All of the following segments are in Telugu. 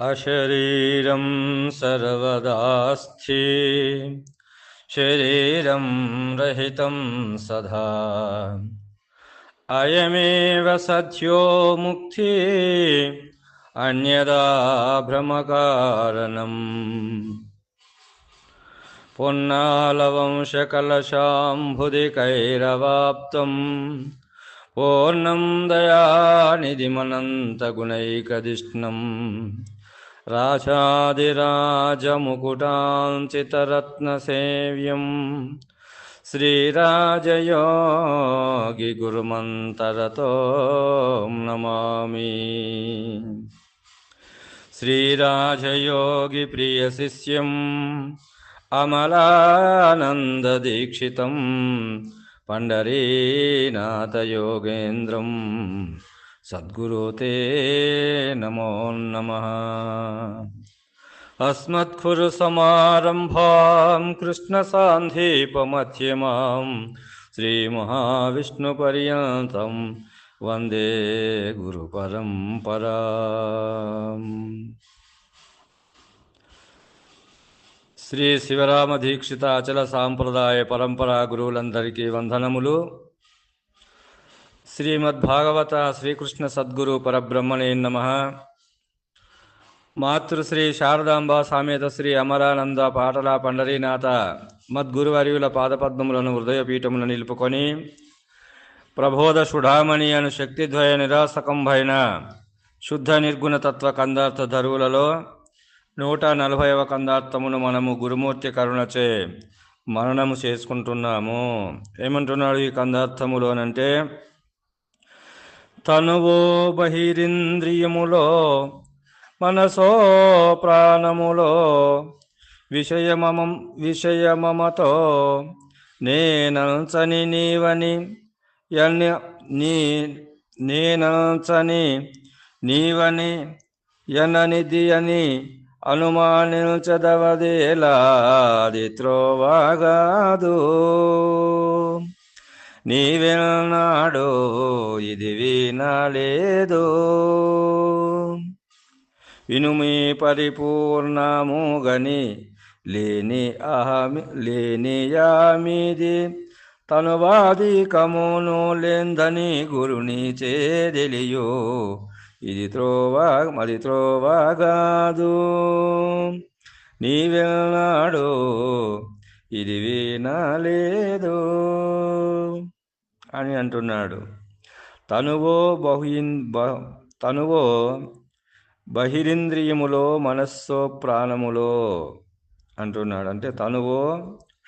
అశరీరం సర్వదాస్థి శరీరం రహితం సదా అయమేవ సత్యో ముక్తి అన్యదా భ్రమకారణం పొన్నాళవంశకలశాంబుధికైరవాప్తం పూర్ణం దయానిధిమనంతగుణైకదిష్ణం రాజాదిరాజముకుటాంచితరత్నసేవ్యం శ్రీరాజయోగిగురుమంతరతో నమామి. శ్రీరాజయోగిప్రియశిష్యం అమలానందదీక్షితం పండరీనాథయోగేంద్రం సద్గురో తే నమో నమః. అస్మత్ఖురుసమారంభాం కృష్ణసాంధీపమధ్యమాం శ్రీమహావిష్ణుపర్యంతం వందే గురుపరంపరాం. శ్రీ శివరామ దీక్షిత అచల సాంప్రదాయ పరంపరా గురువులందరికీ వందనములు. శ్రీమద్భాగవత శ్రీకృష్ణ సద్గురు పరబ్రహ్మణే నమః. మాతృశ్రీ శారదాంబ సామేత శ్రీ అమరానంద పాటల పండరీనాథ మద్గురువర్యుల పాదపద్మములను హృదయపీఠములను నిలుపుకొని ప్రబోధ సుడామణి అను శక్తిద్వయ నిరాసకంభైన శుద్ధ నిర్గుణ తత్వ కందార్థ ధరువులలో 140వ కందార్థమును మనము గురుమూర్తి కరుణచే మననము చేసుకుంటున్నాము. ఏమంటున్నాడు ఈ కందార్థములోనంటే, తనువో బహిరింద్రియములో మనసో ప్రాణములో విషయమమతో నేనంచని నీవని నేనంచని నీవని ఎననిది అని అనుమానించదవదేలాది త్రోవగాదు. నీవెన్నాడో ఇది వినలేదు. వినుమి పరిపూర్ణముగని లేనియామిది తనువాదికమును లేందని గురుని చేదెలియో ఇది త్రోవగాదు. నీవెన్నాడో ఇది వినలేదు అని అంటున్నాడు. తనువో బహిరింద్రియములో మనస్సో ప్రాణములో అంటున్నాడు. అంటే తనువో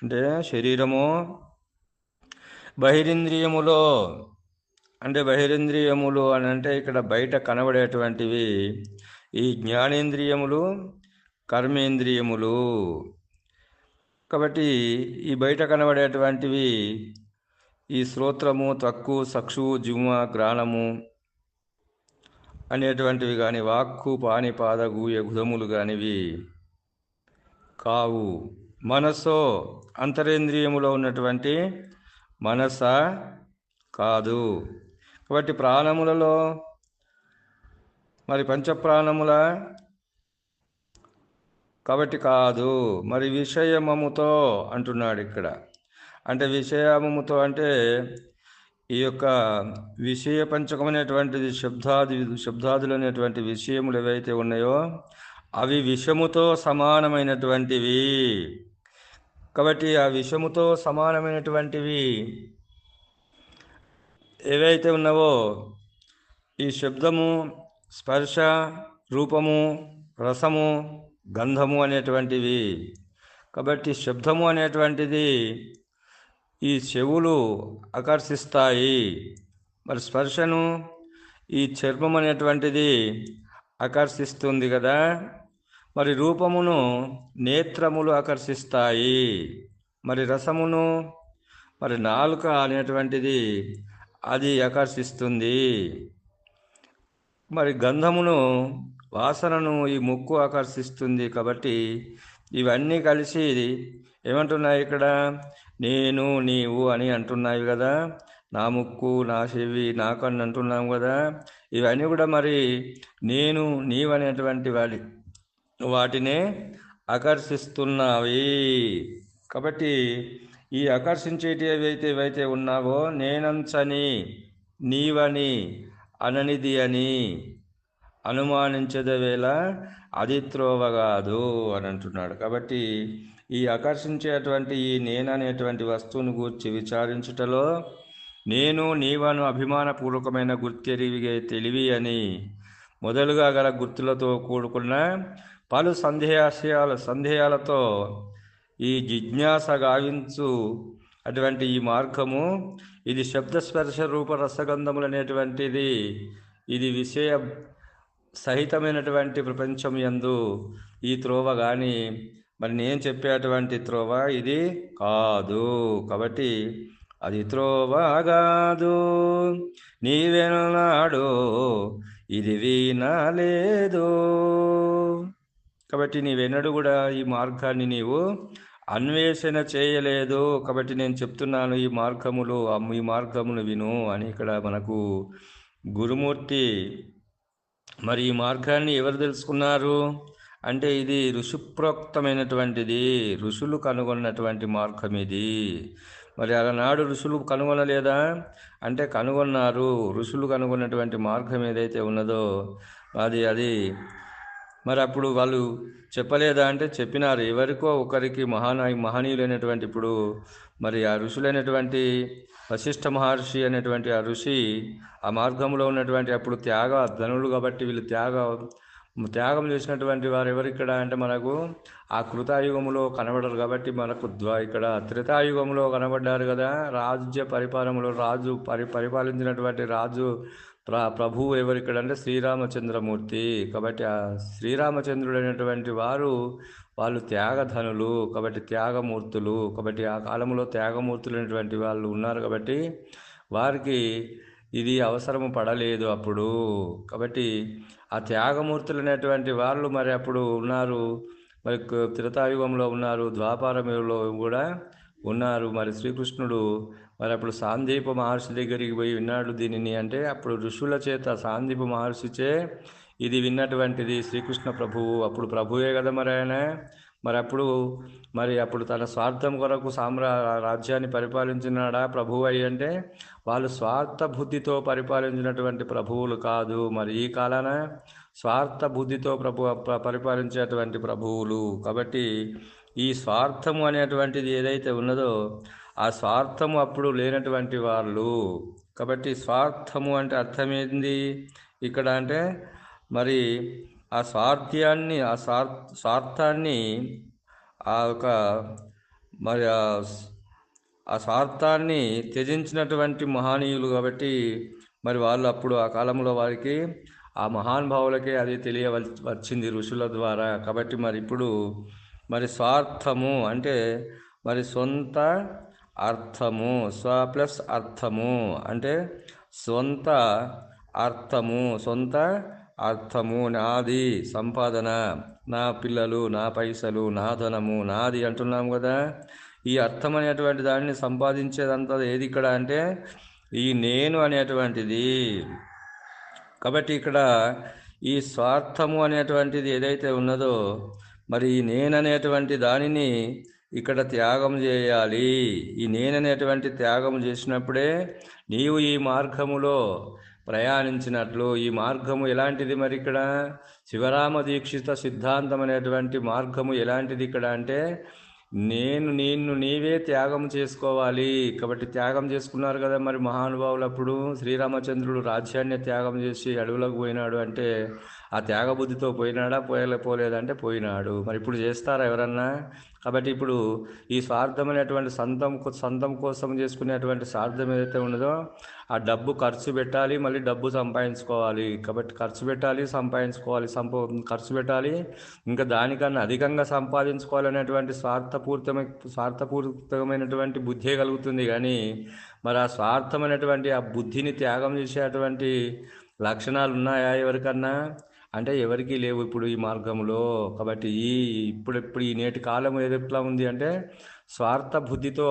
అంటే శరీరము, బహిరింద్రియములో అంటే బహిరింద్రియములు అని అంటే ఇక్కడ బయట కనబడేటువంటివి ఈ జ్ఞానేంద్రియములు, కర్మేంద్రియములు. కాబట్టి ఈ బయట కనబడేటువంటివి ఈ శ్రోత్రము, త్వక్కు, చక్షు, జిహ్వ, గ్రాణము అనేటువంటివి కానీ, వాక్కు, పాని, పాద, గూయ, గుదములు కానివి కావు. మనస్సో అంతరేంద్రియములో ఉన్నటువంటి మనస కాదు. కాబట్టి ప్రాణములలో మరి పంచప్రాణముల కాబట్టి కాదు. మరి విషయమముతో అంటున్నాడు ఇక్కడ. అంటే విషయమముతో అంటే ఈ యొక్క విషయ పంచకమైనటువంటిది శబ్దాదులు అనేటువంటి విషయములు ఏవైతే ఉన్నాయో అవి విషముతో సమానమైనటువంటివి. కాబట్టి ఆ విషముతో సమానమైనటువంటివి ఏవైతే ఉన్నావో ఈ శబ్దము, స్పర్శ, రూపము, రసము, గంధము అనేటువంటివి. కాబట్టి శబ్దము అనేటువంటిది ఈ చెవులు ఆకర్షిస్తాయి. మరి స్పర్శను ఈ చర్మం అనేటువంటిది ఆకర్షిస్తుంది కదా. మరి రూపమును నేత్రములు ఆకర్షిస్తాయి. మరి రసమును మరి నాలుక అనేటువంటిది అది ఆకర్షిస్తుంది. మరి గంధమును, వాసనను ఈ ముక్కు ఆకర్షిస్తుంది. కాబట్టి ఇవన్నీ కలిసి ఏమంటున్నాయి ఇక్కడ, నేను నీవు అని అంటున్నాయి కదా. నా ముక్కు, నా చెవి, నా కన్ను అంటున్నాం కదా. ఇవన్నీ కూడా మరి నేను నీవు అనేటువంటి వాటినే ఆకర్షిస్తున్నవి. కాబట్టి ఈ ఆకర్షించేటి ఏవైతే ఉన్నావో నేనంచని నీవని అననిది అని అనుమానించదవేళ అది త్రోవగాదు అని అంటున్నాడు. కాబట్టి ఈ ఆకర్షించేటువంటి ఈ నేననేటువంటి వస్తువును గూర్చి విచారించుటలో నేను నీవను అభిమానపూర్వకమైన గుర్తెరిగే తెలివి అని మొదలుగా గల గుర్తులతో కూడుకున్న పలు సందేహాలతో ఈ జిజ్ఞాస గావించు అటువంటి ఈ మార్గము ఇది శబ్దస్పర్శ రూప రసగంధములు అనేటువంటిది ఇది విషయ సహితమైనటువంటి ప్రపంచం యందు ఈ త్రోవ కానీ మరి నేను చెప్పేటువంటి త్రోవ ఇది కాదు. కాబట్టి అది త్రోవ కాదు, నీవెన్నాడు ఇది వినలేదు. కాబట్టి నీవెన్నడూ కూడా ఈ మార్గాన్ని నీవు అన్వేషణ చేయలేదు. కాబట్టి నేను చెప్తున్నాను ఈ మార్గమును విను అని ఇక్కడ మనకు గురుమూర్తి మరి ఈ మార్గాన్ని ఎవరు తెలుసుకున్నారు అంటే ఇది ఋషిప్రోక్తమైనటువంటిది, ఋషులు కనుగొన్నటువంటి మార్గం ఇది. మరి ఆనాడు ఋషులు కనుగొనలేదా అంటే కనుగొన్నారు. ఋషులు కనుగొన్నటువంటి మార్గం ఏదైతే ఉన్నదో అది మరి అప్పుడు వాళ్ళు చెప్పలేదా అంటే చెప్పినారు. ఎవరికో ఒకరికి మహనీయులైనటువంటి ఇప్పుడు మరి ఆ ఋషులైనటువంటి వశిష్ఠ మహర్షి అనేటువంటి ఆ ఋషి ఆ మార్గంలో ఉన్నటువంటి అప్పుడు ధనులు కాబట్టి వీళ్ళు త్యాగం చేసినటువంటి వారు ఎవరిక్కడ అంటే మనకు ఆ కృతాయుగంలో కనబడరు. కాబట్టి మనకు ఇక్కడ త్రేతాయుగంలో కనబడ్డారు కదా. రాజ్య పరిపాలనలో పరిపాలించినటువంటి రాజు ప్రభువు ఎవరిక్కడ అంటే శ్రీరామచంద్రమూర్తి. కాబట్టి ఆ శ్రీరామచంద్రుడు అనేటువంటి వాళ్ళు త్యాగధనులు కాబట్టి త్యాగమూర్తులు. కాబట్టి ఆ కాలంలో త్యాగమూర్తులు అనేటువంటి వాళ్ళు ఉన్నారు కాబట్టి వారికి ఇది అవసరము పడలేదు అప్పుడు. కాబట్టి ఆ త్యాగమూర్తులు అనేటువంటి వాళ్ళు మరి అప్పుడు ఉన్నారు. మరి త్రేతాయుగంలో ఉన్నారు, ద్వాపారయుగంలో కూడా ఉన్నారు. మరి శ్రీకృష్ణుడు మరి అప్పుడు సాందీప మహర్షి దగ్గరికి పోయి విన్నాడు దీనిని అంటే అప్పుడు ఋషుల చేత సాందీప మహర్షిచే ఇది విన్నటువంటిది శ్రీకృష్ణ ప్రభువు. అప్పుడు ప్రభువే కదా మరి ఆయన. మరి అప్పుడు తన స్వార్థం కొరకు రాజ్యాన్ని పరిపాలించినాడా ప్రభువు అయి అంటే వాళ్ళు స్వార్థ బుద్ధితో పరిపాలించినటువంటి ప్రభువులు కాదు. మరి ఈ కాలాన స్వార్థ బుద్ధితో పరిపాలించేటువంటి ప్రభువులు. కాబట్టి ఈ స్వార్థము అనేటువంటిది ఏదైతే ఉన్నదో ఆ స్వార్థము అప్పుడు లేనటువంటి వాళ్ళు. కాబట్టి స్వార్థము అంటే అర్థమేంది ఇక్కడ అంటే మరి ఆ స్వార్థాన్ని ఆ యొక్క మరి ఆ స్వార్థాన్ని త్యజించినటువంటి మహనీయులు. కాబట్టి మరి వాళ్ళు అప్పుడు ఆ కాలంలో వారికి ఆ మహానుభావులకే అది వచ్చింది ఋషుల ద్వారా. కాబట్టి మరి ఇప్పుడు మరి స్వార్థము అంటే మరి సొంత అర్థము, స్వ ప్లస్ అర్థము అంటే సొంత అర్థము నాది సంపాదన, నా పిల్లలు, నా పైసలు, నా ధనము నాది అంటున్నాం కదా. ఈ అర్థం అనేటువంటి దాన్ని సంపాదించేదంతా ఏది ఇక్కడ అంటే ఈ నేను అనేటువంటిది. కాబట్టి ఇక్కడ ఈ స్వార్థము అనేటువంటిది ఏదైతే ఉన్నదో మరి ఈ నేననేటువంటి దానిని ఇక్కడ త్యాగం చేయాలి. ఈ నేననేటువంటి త్యాగం చేసినప్పుడే నీవు ఈ మార్గములో ప్రయాణించినట్లు. ఈ మార్గము ఎలాంటిది మరి ఇక్కడ శివరామ దీక్షిత సిద్ధాంతం అనేటువంటి మార్గము ఎలాంటిది ఇక్కడ అంటే నిన్ను నీవే త్యాగం చేసుకోవాలి. కాబట్టి త్యాగం చేసుకున్నారు కదా మరి మహానుభావులు. అప్పుడు శ్రీరామచంద్రుడు రాజ్యాన్ని త్యాగం చేసి అడవులకు పోయినాడు అంటే ఆ త్యాగబుద్ధితో పోయినాడా పోలేదంటే పోయినాడు. మరి ఇప్పుడు చేస్తారా ఎవరన్నా? కాబట్టి ఇప్పుడు ఈ స్వార్థం అనేటువంటి సొంతం కోసం చేసుకునేటువంటి స్వార్థం ఏదైతే ఉన్నదో ఆ డబ్బు ఖర్చు పెట్టాలి, మళ్ళీ డబ్బు సంపాదించుకోవాలి. కాబట్టి ఖర్చు పెట్టాలి, సంపాదించుకోవాలి, ఖర్చు పెట్టాలి, ఇంకా దానికన్నా అధికంగా సంపాదించుకోవాలనేటువంటి స్వార్థపూరితమైనటువంటి బుద్ధే కలుగుతుంది. కానీ మరి ఆ స్వార్థమైనటువంటి ఆ బుద్ధిని త్యాగం చేసేటువంటి లక్షణాలు ఉన్నాయా ఎవరికన్నా అంటే ఎవరికీ లేవు ఇప్పుడు ఈ మార్గంలో. కాబట్టి ఇప్పుడు ఈ నేటి కాలం ఎట్లా ఉంది అంటే స్వార్థ బుద్ధితో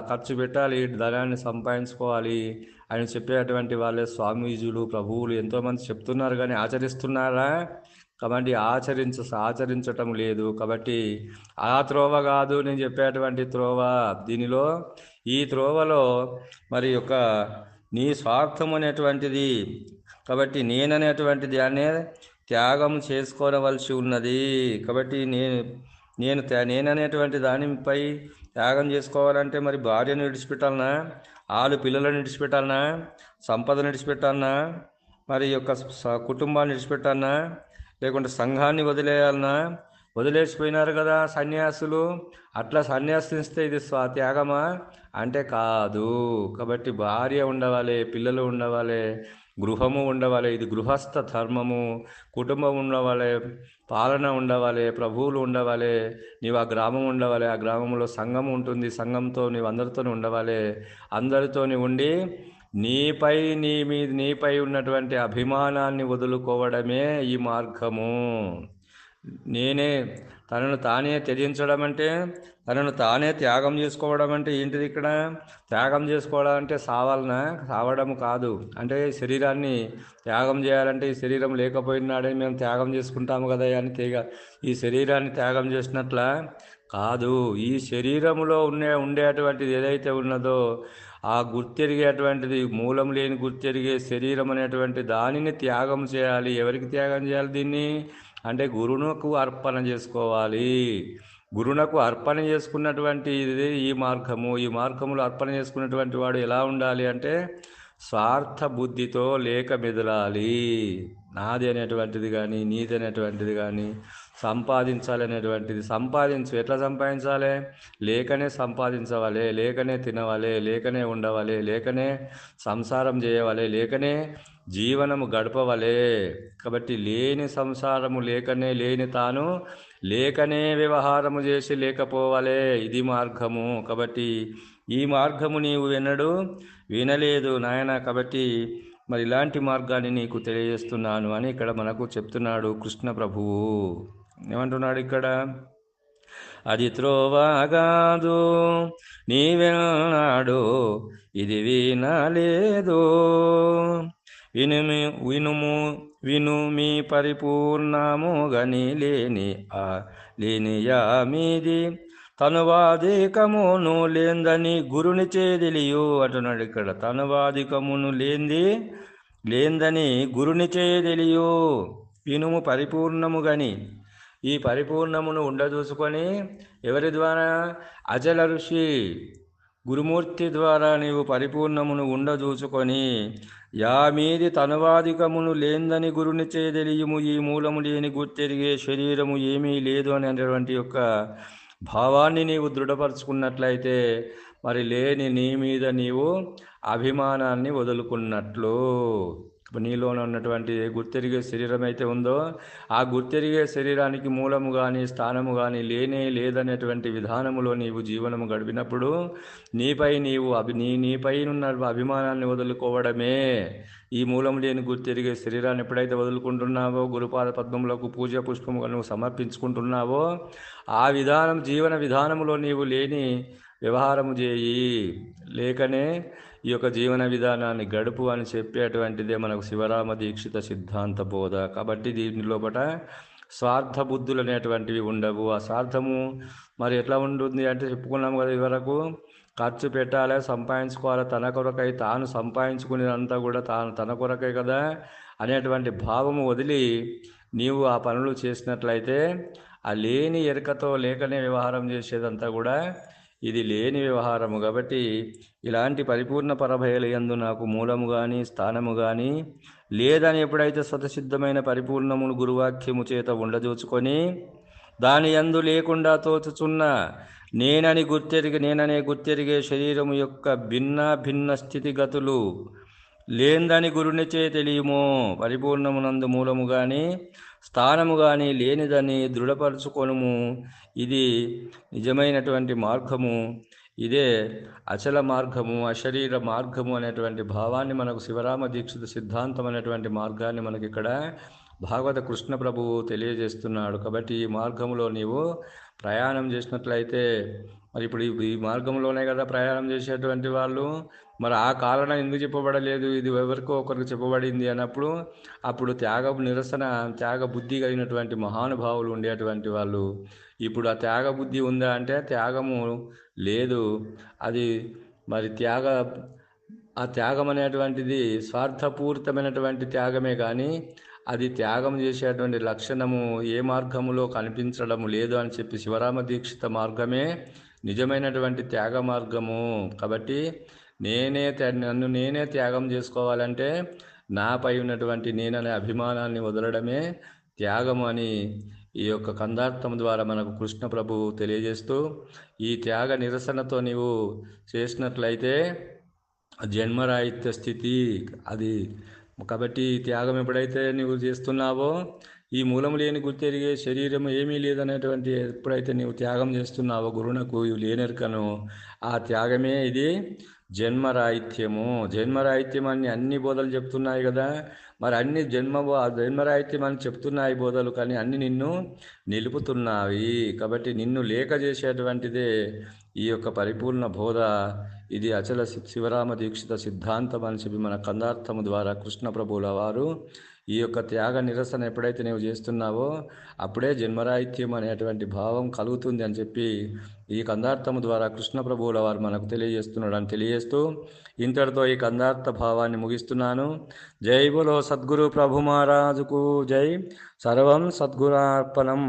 ఖర్చు పెట్టాలి, ధనాన్ని సంపాదించుకోవాలి అని చెప్పేటువంటి వాళ్ళే స్వామీజులు, ప్రభువులు ఎంతోమంది చెప్తున్నారు. కానీ ఆచరిస్తున్నారా? కాబట్టి ఆచరించటం లేదు. కాబట్టి ఆ త్రోవ కాదు నేను చెప్పేటువంటి త్రోవ. దీనిలో ఈ త్రోవలో మరి యొక్క నీ స్వార్థం అనేటువంటిది, కాబట్టి నేననేటువంటిది అనే త్యాగం చేసుకోవలసి ఉన్నది. కాబట్టి నేననేటువంటి దానిపై త్యాగం చేసుకోవాలంటే మరి భార్యను విడిచిపెట్టాలనా, పిల్లలను విడిచిపెట్టాలనా, సంపదను విడిచిపెట్టాలనా, మరి యొక్క కుటుంబాన్ని విడిచిపెట్టాలనా, లేకుంటే సంఘాన్ని వదిలేయాలనా? వదిలేసిపోయినారు కదా సన్యాసులు. అట్లా సన్యాసిస్తే ఇది త్యాగమా అంటే కాదు. కాబట్టి భార్య ఉండవాలి, పిల్లలు ఉండవాలి, గృహము ఉండవాలి. ఇది గృహస్థ ధర్మము. కుటుంబం ఉండవాలి, పాలన ఉండవాలి, ప్రభువులు ఉండవాలి, నీవు ఆ గ్రామం ఉండవాలి, ఆ గ్రామంలో సంఘం ఉంటుంది, సంఘంతో నీవు అందరితో ఉండవాలి. అందరితో ఉండి నీపై ఉన్నటువంటి అభిమానాన్ని వదులుకోవడమే ఈ మార్గము. తనను తానే త్యజించడం అంటే, తనను తానే త్యాగం చేసుకోవడం అంటే ఏంటిది? ఇక్కడ త్యాగం చేసుకోవడం అంటే సావడం కాదు. అంటే శరీరాన్ని త్యాగం చేయాలంటే ఈ శరీరం లేకపోయినాడే మేము త్యాగం చేసుకుంటాము కదా అని ఈ శరీరాన్ని త్యాగం చేసినట్ల కాదు. ఈ శరీరములో ఉండేటువంటిది ఏదైతే ఉన్నదో ఆ గుర్తెరిగేటువంటిది, మూలం లేని గుర్తెరిగే శరీరం అనేటువంటి దానిని త్యాగం చేయాలి. ఎవరికి త్యాగం చేయాలి దీన్ని అంటే గురువునకు అర్పణ చేసుకోవాలి. గురువునకు అర్పణ చేసుకున్నటువంటి ఇది ఈ మార్గము. ఈ మార్గములో అర్పణ చేసుకున్నటువంటి వాడు ఎలా ఉండాలి అంటే స్వార్థ బుద్ధితో లేక మెదలాలి. నాది అనేటువంటిది కానీ, నీది అనేటువంటిది కానీ, సంపాదించాలి అనేటువంటిది ఎట్లా సంపాదించాలి? లేకనే సంపాదించవాలి, లేకనే తినవాలి, లేకనే ఉండవాలి, లేకనే సంసారం చేయవాలి, లేకనే జీవనము గడపవలే. కాబట్టి లేని సంసారము లేని తాను లేకనే వ్యవహారము చేసి లేకపోవలే. ఇది మార్గము. కాబట్టి ఈ మార్గము నీవు వినలేదు నాయన. కాబట్టి మరి ఇలాంటి మార్గాన్ని నీకు తెలియజేస్తున్నాను అని ఇక్కడ మనకు చెప్తున్నాడు కృష్ణ ప్రభువు. ఏమంటున్నాడు ఇక్కడ? అది త్రోవగాదు నీవెన్నాడు ఇది వినలేదు. విను మీ పరిపూర్ణము గని లేనియా మీది తనువాదికమును లేందని గురుని చేదిలియు అంటున్నాడు ఇక్కడ. తనువాదికమును లేందని గురుని చేదిలియు. వినుము పరిపూర్ణము గని, ఈ పరిపూర్ణమును ఉండదూసుకొని ఎవరి ద్వారా? అజల ఋషి గురుమూర్తి ద్వారా నీవు పరిపూర్ణమును ఉండదూచుకొని మీది తనువాదికమును లేందని గురుని చేదెలియుము. ఈ మూలము లేని గుర్తెరిగే శరీరము ఏమీ లేదు అనేటువంటి యొక్క భావాన్ని నీవు దృఢపరుచుకున్నట్లయితే మరి లేని నీ మీద నీవు అభిమానాన్ని వదులుకున్నట్లు. నీలో ఉన్నటువంటి గుర్తెరిగే శరీరం అయితే ఉందో ఆ గుర్తెరిగే శరీరానికి మూలము కానీ స్థానము కానీ లేదనేటువంటి విధానములో నీవు జీవనము గడిపినప్పుడు నీపై ఉన్న అభిమానాన్ని వదులుకోవడమే ఈ మూలం లేని గుర్తెరిగే శరీరాన్ని ఎప్పుడైతే వదులుకుంటున్నావో, గురుపాద పద్మములకు పూజ పుష్పముగా నువ్వు సమర్పించుకుంటున్నావో ఆ జీవన విధానములో నీవు లేని వ్యవహారము చేయి, లేకనే ఈ యొక్క జీవన విధానాన్ని గడుపు అని చెప్పేటువంటిదే మనకు శివరామ దీక్షిత సిద్ధాంత బోధ. కాబట్టి దీని లోపల స్వార్థ బుద్ధులు అనేటువంటివి ఉండవు. ఆ స్వార్థము మరి ఎట్లా ఉంటుంది అంటే చెప్పుకున్నాం కదా ఇదివరకు. ఖర్చు పెట్టాలి, సంపాదించుకోవాలి, తన కొరకై తాను సంపాదించుకునేదంతా కూడా తన కొరకై కదా అనేటువంటి భావము వదిలి నీవు ఆ పనులు చేసినట్లయితే ఆ లేని ఎరుకతో లేకనే వ్యవహారం చేసేదంతా కూడా ఇది లేని వ్యవహారము. కాబట్టి ఇలాంటి పరిపూర్ణ పరభయలు యందు నాకు మూలము కానీ స్థానము కానీ లేదని ఎప్పుడైతే స్వతసిద్ధమైన పరిపూర్ణమును గురువాక్యము చేత ఉండదోచుకొని దాని యందు లేకుండా తోచుచున్న నేననే గుర్తెరిగే శరీరము యొక్క భిన్న స్థితిగతులు లేందని గురునిచే తెలియము. పరిపూర్ణమునందు మూలము కానీ స్థానము కానీ లేనిదని దృఢపరచుకొనుము. ఇది నిజమైనటువంటి మార్గము. ఇదే అచల మార్గము, అశరీర మార్గము అనేటువంటి భావాన్ని మనకు శివరామ దీక్షిత సిద్ధాంతం అనేటువంటి మార్గాన్ని మనకి ఇక్కడ భాగవత కృష్ణ ప్రభువు తెలియజేస్తున్నాడు. కాబట్టి ఈ మార్గములో నీవు ప్రయాణం చేసినట్లయితే మరి ఇప్పుడు ఈ మార్గంలోనే కదా ప్రయాణం చేసేటువంటి వాళ్ళు. మరి ఆ కారణం ఎందుకు చెప్పబడలేదు, ఇది ఎవరికో ఒకరికి చెప్పబడింది అన్నప్పుడు అప్పుడు త్యాగ నిరసన, త్యాగ బుద్ధి కలిగినటువంటి మహానుభావులు ఉండేటువంటి వాళ్ళు. ఇప్పుడు ఆ త్యాగ బుద్ధి ఉందా అంటే త్యాగము లేదు. అది మరి ఆ త్యాగం అనేటువంటిది స్వార్థపూరితమైనటువంటి త్యాగమే కానీ అది త్యాగం చేసేటువంటి లక్షణము ఏ మార్గములో కనిపించడం లేదు అని చెప్పి శివరామ దీక్షిత మార్గమే నిజమైనటువంటి త్యాగ మార్గము. కాబట్టి నన్ను నేనే త్యాగం చేసుకోవాలంటే నాపై ఉన్నటువంటి నేననే అభిమానాన్ని వదలడమే త్యాగము అని ఈ యొక్క కందార్థం ద్వారా మనకు కృష్ణ ప్రభువు తెలియజేస్తూ, ఈ త్యాగ నిరసనతో నీవు చేసినట్లయితే జన్మరాహిత్య స్థితి అది. కాబట్టి త్యాగం ఎప్పుడైతే నీవు చేస్తున్నావో, ఈ మూలం లేని గుర్తెరిగే శరీరం ఏమీ లేదనేటువంటి ఎప్పుడైతే నీవు త్యాగం చేస్తున్నావో గురునకు లేనెరకను, ఆ త్యాగమే ఇది జన్మరాహిత్యము. జన్మరాహిత్యం అని అన్ని బోధలు చెప్తున్నాయి కదా. మరి అన్ని జన్మరాహిత్యం అని చెప్తున్నాయి బోధలు, కానీ అన్ని నిన్ను నిలుపుతున్నాయి. కాబట్టి నిన్ను లేక చేసేటువంటిదే ఈ యొక్క పరిపూర్ణ బోధ. ఇది అచల శివరామ దీక్షిత సిద్ధాంతం అని చెప్పి మన కందార్థము ద్వారా కృష్ణ ప్రభువుల వారు ఈ యొక్క త్యాగ నిరసన ఎప్పుడైతే నీవు చేస్తున్నావో అప్పుడే జన్మరాహిత్యం అనేటువంటి భావం కలుగుతుంది అని చెప్పి ఈ కందార్థము ద్వారా కృష్ణ ప్రభువుల వారు మనకు తెలియజేస్తున్నాడు అని తెలియజేస్తూ ఇంతటితో ఈ కందార్థ భావాన్ని ముగిస్తున్నాను. జై బోలో సద్గురు ప్రభు మహారాజుకు జై. సర్వం సద్గురార్పణం.